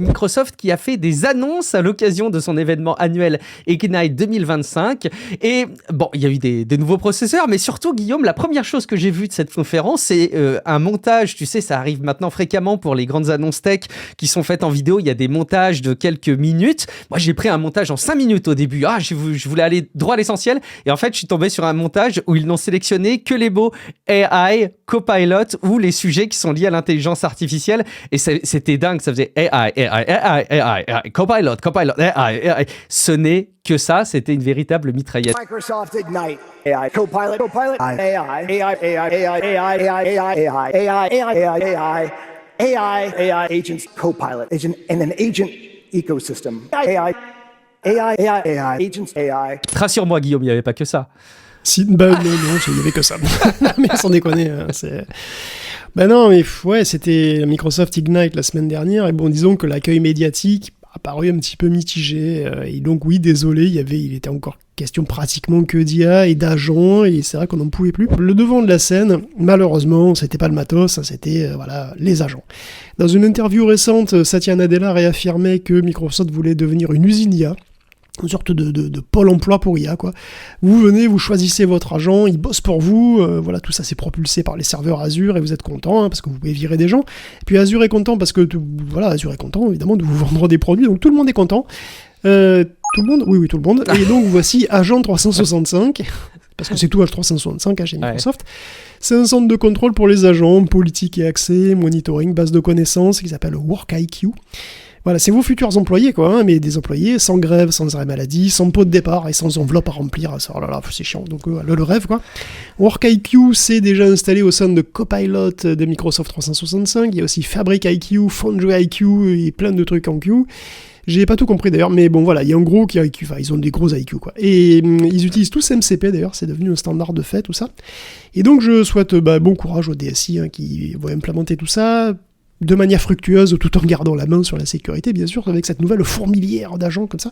Microsoft qui a fait des annonces à l'occasion de son événement annuel Ignite 2025. Et bon, il y a eu des nouveaux processeurs, mais surtout, Guillaume, la première chose que j'ai vue de cette conférence, c'est un montage. Tu sais, ça arrive maintenant fréquemment pour les grandes annonces tech qui sont faites en vidéo. Il y a des montages de quelques minutes. Moi, j'ai pris un montage en 5 minutes au début. Je voulais aller droit à l'essentiel. Et en fait, je suis tombé sur un montage où ils n'ont sélectionné que les mots AI, Copilot ou les sujets qui sont liés à l'intelligence artificielle. Et c'était dingue. Ça faisait AI, Copilot, AI. Ce n'est que ça, c'était une véritable mitraillette. Microsoft Ignite, AI, Copilot, AI, AI, agents, Copilot, agent, and an agent ecosystem. AI, agents, AI. Rassure-moi, Guillaume, il n'y avait pas que ça. Non, il n'y avait que ça. Mais sans déconner, c'est... non, mais ouais, c'était Microsoft Ignite la semaine dernière, et bon, disons que l'accueil médiatique a paru un petit peu mitigé, et donc oui, désolé, il était encore question pratiquement que d'IA et d'agents, et c'est vrai qu'on n'en pouvait plus. Le devant de la scène, malheureusement, c'était pas le matos, c'était les agents. Dans une interview récente, Satya Nadella réaffirmait que Microsoft voulait devenir une usine IA, une sorte de pôle emploi pour IA, quoi. Vous venez, vous choisissez votre agent, il bosse pour vous, tout ça c'est propulsé par les serveurs Azure et vous êtes content, parce que vous pouvez virer des gens. Et puis Azure est content parce que, Azure est content évidemment de vous vendre des produits, donc tout le monde est content. Tout le monde ? Oui, tout le monde. Et donc voici Agent 365, parce que c'est tout H365 chez Microsoft. Ouais. C'est un centre de contrôle pour les agents, politique et accès, monitoring, base de connaissances, qui s'appelle WorkIQ. Voilà, c'est vos futurs employés, quoi, mais des employés sans grève, sans arrêt maladie, sans pot de départ et sans enveloppe à remplir. Oh là là, c'est chiant. Donc, le rêve, quoi. WorkIQ, c'est déjà installé au sein de Copilot de Microsoft 365. Il y a aussi Fabric IQ, Foundry IQ et plein de trucs en Q. J'ai pas tout compris d'ailleurs, mais bon voilà, il y a un gros qui a IQ, ils ont des gros IQ, quoi. Et ils utilisent tous MCP d'ailleurs, c'est devenu un standard de fait, tout ça. Et donc, je souhaite bon courage aux DSI qui vont implémenter tout ça de manière fructueuse, tout en gardant la main sur la sécurité, bien sûr, avec cette nouvelle fourmilière d'agents comme ça.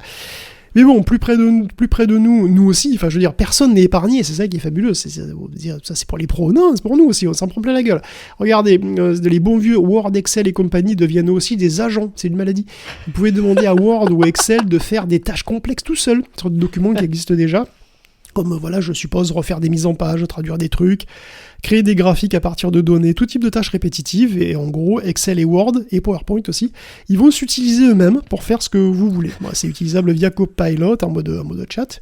Mais bon, plus près de nous aussi, enfin je veux dire, personne n'est épargné, c'est ça qui est fabuleux, ça c'est pour les pros, non, c'est pour nous aussi, on s'en prend plein la gueule. Regardez, les bons vieux Word, Excel et compagnie deviennent aussi des agents, c'est une maladie. Vous pouvez demander à Word ou Excel de faire des tâches complexes tout seul, sur des documents qui existent déjà, comme je suppose refaire des mises en page, traduire des trucs, créer des graphiques à partir de données, tout type de tâches répétitives, et en gros, Excel et Word, et PowerPoint aussi, ils vont s'utiliser eux-mêmes pour faire ce que vous voulez. C'est utilisable via Copilot, en mode chat.